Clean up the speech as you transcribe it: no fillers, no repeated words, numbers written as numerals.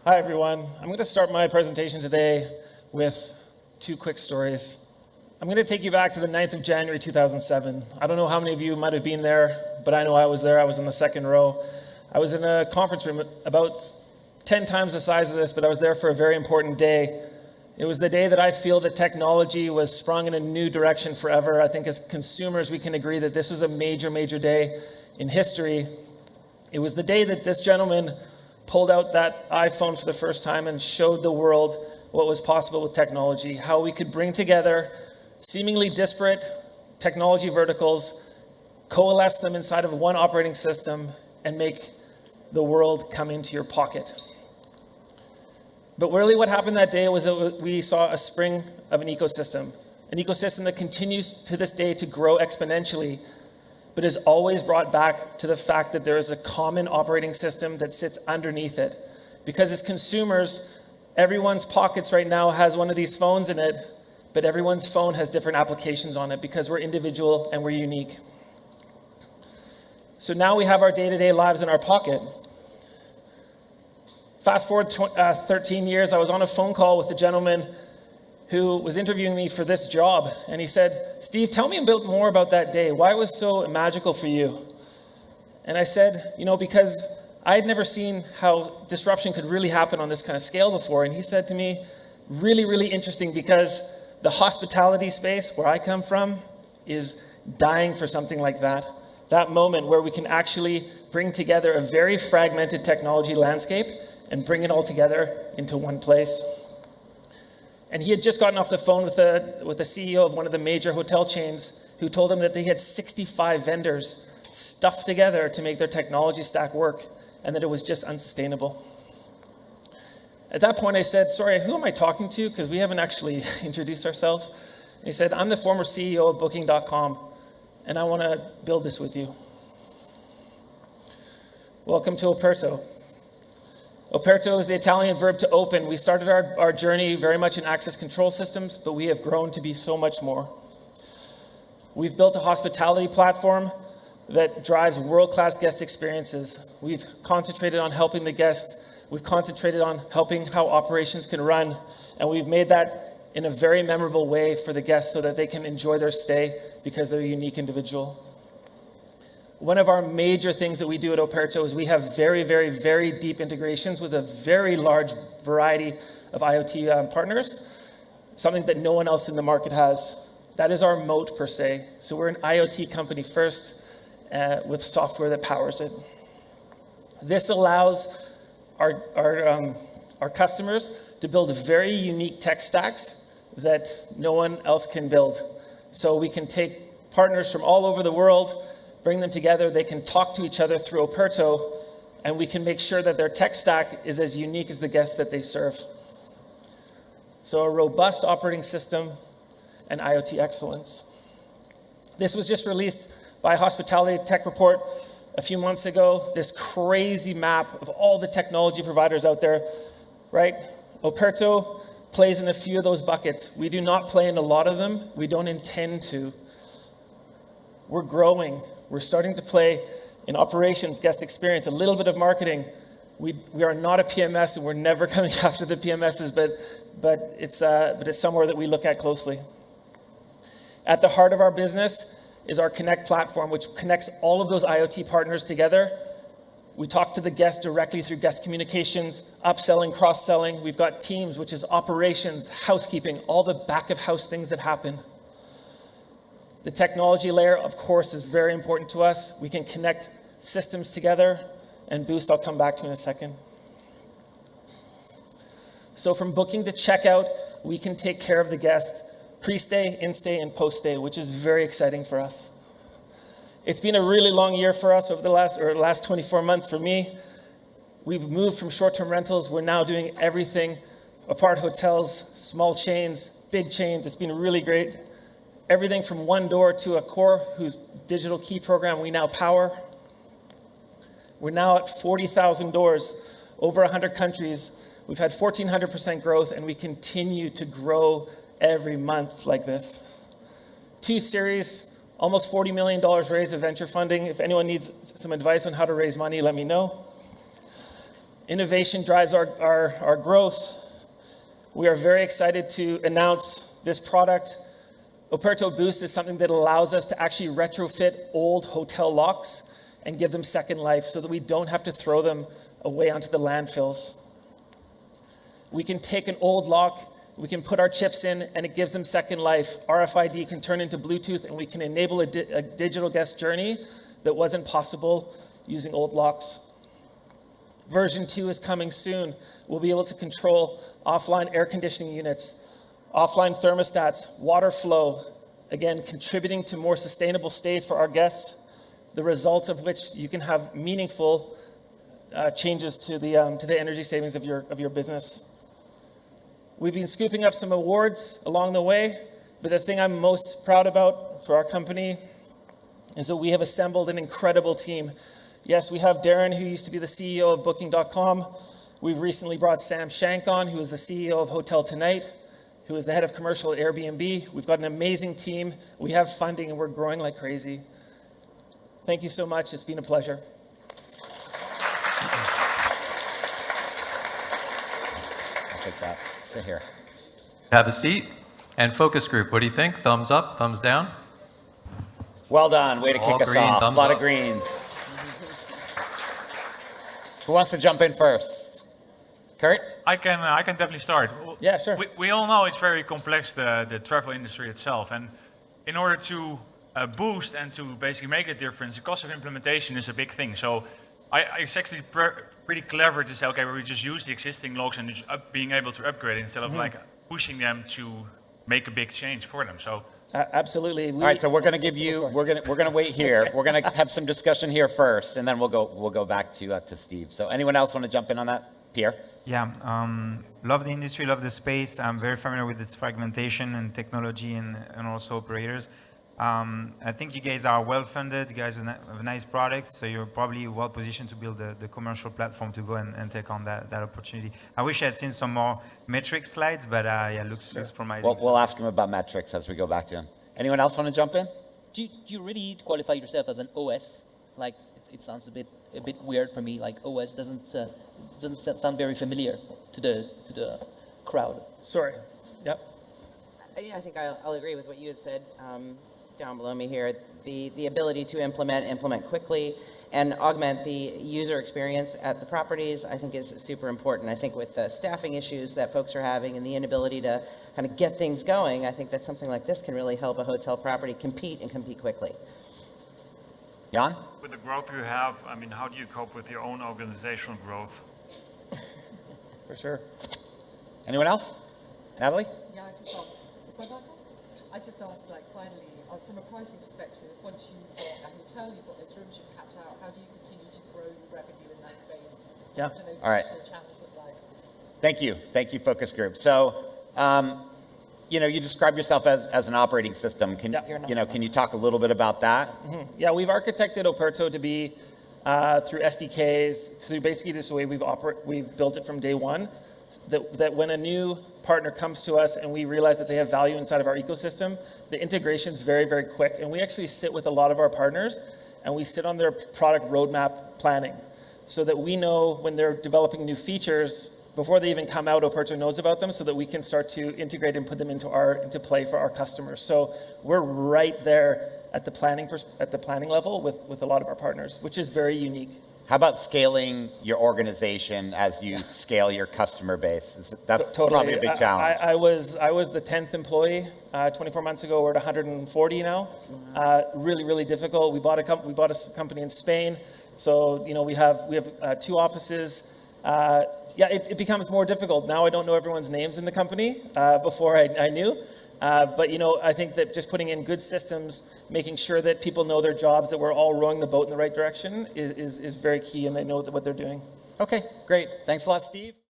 Hi, everyone. I'm going to start my presentation today with two quick stories. I'm going to take you back to the 9th of January 2007. I don't know how many of you might have been there, but I know I was there. I was in the second row. I was in a conference room about 10 times the size of this, but I was there for a very important day. It was the day that I feel that technology was sprung in a new direction forever. I think as consumers, we can agree that this was a major, major day in history. It was the day that this gentleman pulled out that iPhone for the first time and showed the world what was possible with technology, how we could bring together seemingly disparate technology verticals, coalesce them inside of one operating system, and make the world come into your pocket. But really what happened that day was that we saw a spring of an ecosystem that continues to this day to grow exponentially, but is always brought back to the fact that there is a common operating system that sits underneath it. Because as consumers, everyone's pockets right now has one of these phones in it, but everyone's phone has different applications on it because we're individual and we're unique. So now we have our day-to-day lives in our pocket. Fast forward 13 years, I was on a phone call with a gentleman who was interviewing me for this job. And he said, "Steve, tell me a bit more about that day. Why it was so magical for you?" And I said, because I had never seen how disruption could really happen on this kind of scale before. And he said to me, really, really interesting, because the hospitality space where I come from is dying for something like that. That moment where we can actually bring together a very fragmented technology landscape and bring it all together into one place. And he had just gotten off the phone with the CEO of one of the major hotel chains who told him that they had 65 vendors stuffed together to make their technology stack work, and that it was just unsustainable. At that point, I said, "Sorry, who am I talking to? Because we haven't actually introduced ourselves." And he said, "I'm the former CEO of Booking.com, and I want to build this with you." Welcome to Operto. Operto is the Italian verb to open. We started our journey very much in access control systems, but we have grown to be so much more. We've built a hospitality platform that drives world-class guest experiences. We've concentrated on helping the guest. We've concentrated on helping how operations can run, and we've made that in a very memorable way for the guests so that they can enjoy their stay because they're a unique individual. One of our major things that we do at Operto is we have very, very, very deep integrations with a very large variety of IoT partners, something that no one else in the market has. That is our moat per se. So we're an IoT company first with software that powers it. This allows our customers to build very unique tech stacks that no one else can build. So we can take partners from all over the world, bring them together, they can talk to each other through Operto, and we can make sure that their tech stack is as unique as the guests that they serve. So a robust operating system and IoT excellence. This was just released by Hospitality Tech Report a few months ago, this crazy map of all the technology providers out there, right? Operto plays in a few of those buckets. We do not play in a lot of them. We don't intend to. We're growing. We're starting to play in operations, guest experience, a little bit of marketing. We are not a PMS, and we're never coming after the PMSs, but it's somewhere that we look at closely. At the heart of our business is our Connect platform, which connects all of those IoT partners together. We talk to the guest directly through guest communications, upselling, cross-selling. We've got teams, which is operations, housekeeping, all the back of house things that happen. The technology layer, of course, is very important to us. We can connect systems together, and Boost I'll come back to in a second. So from booking to checkout, we can take care of the guest, pre-stay, in-stay, and post-stay, which is very exciting for us. It's been a really long year for us over the last 24 months for me. We've moved from short-term rentals. We're now doing everything, apart hotels, small chains, big chains. It's been really great. Everything from One Door to Accor, whose digital key program we now power. We're now at 40,000 doors, over 100 countries. We've had 1,400% growth, and we continue to grow every month like this. 2 series, almost $40 million raised of venture funding. If anyone needs some advice on how to raise money, let me know. Innovation drives our growth. We are very excited to announce this product. Operto Boost is something that allows us to actually retrofit old hotel locks and give them second life so that we don't have to throw them away onto the landfills. We can take an old lock, we can put our chips in, and it gives them second life. RFID can turn into Bluetooth, and we can enable a digital guest journey that wasn't possible using old locks. Version 2 is coming soon. We'll be able to control offline air conditioning units, offline thermostats, water flow, again, contributing to more sustainable stays for our guests, the results of which you can have meaningful changes to the energy savings of your business. We've been scooping up some awards along the way, but the thing I'm most proud about for our company is that we have assembled an incredible team. Yes, we have Darren, who used to be the CEO of Booking.com. We've recently brought Sam Shank on, who is the CEO of Hotel Tonight, who is the head of commercial at AIRBNB. We've got an amazing team. We have funding, and we're growing like crazy. Thank you so much. It's been a pleasure. I'll take that. Sit here. Have a seat. And focus group, what do you think? Thumbs up, thumbs down? Well done. Way to All kick us green, off. A thumbs lot up. of green. Who wants to jump in first? Kurt? I can definitely start. Yeah, sure. We all know it's very complex, the travel industry itself, and in order to boost and to basically make a difference, the cost of implementation is a big thing. So it's actually pretty clever to say, okay, we just use the existing logs and just being able to upgrade it instead of like pushing them to make a big change for them. So Absolutely. All right, so we're going to give you. We're going to wait here. We're going to have some discussion here first, and then we'll go back to Steve. So anyone else want to jump in on that? Pierre? Yeah, love the industry, love the space. I'm very familiar with its fragmentation and technology and also operators. I think you guys are well funded, you guys have a nice product, so you're probably well positioned to build the commercial platform to go and take on that opportunity. I wish I had seen some more metrics slides, but yeah, looks promising. We'll ask him about metrics as we go back to him. Anyone else want to jump in? Do you really qualify yourself as an OS? Like, it sounds a bit weird for me. Like, OS doesn't sound very familiar to the crowd. Sorry. Yep. Yeah, I think I'll agree with what you had said down below me here. The ability to implement quickly and augment the user experience at the properties, I think is super important. I think with the staffing issues that folks are having and the inability to kind of get things going, I think that something like this can really help a hotel property compete quickly. Jan? with the growth you have, I mean, how do you cope with your own organizational growth? For sure. Anyone else? Natalie? Yeah, I just asked, is my mic on? I just asked, like, finally, from a pricing perspective, once you've got a hotel, you've got those rooms you've capped out, how do you continue to grow revenue in that space? Yeah. What do those All right. channels look like? Thank you, focus group. So, you describe yourself as an operating system. Can you talk a little bit about that? Mm-hmm. Yeah, we've architected Operto to be through SDKs, through basically this way we've built it from day one. That when a new partner comes to us and we realize that they have value inside of our ecosystem, the integration is very, very quick. And we actually sit with a lot of our partners and we sit on their product roadmap planning so that we know when they're developing new features, before they even come out, Operto knows about them so that we can start to integrate and put them into play for our customers. So we're right there at the planning level with a lot of our partners, which is very unique. How about scaling your organization as you scale your customer base? That's Totally. Probably a big challenge. I was the 10th employee 24 months ago. We're at 140 now. Really, really difficult. We bought a company in Spain, so we have 2 offices. It becomes more difficult now. I don't know everyone's names in the company. Before I knew. But I think that just putting in good systems, making sure that people know their jobs, that we're all rowing the boat in the right direction is very key, and they know what they're doing. Okay, great. Thanks a lot, Steve.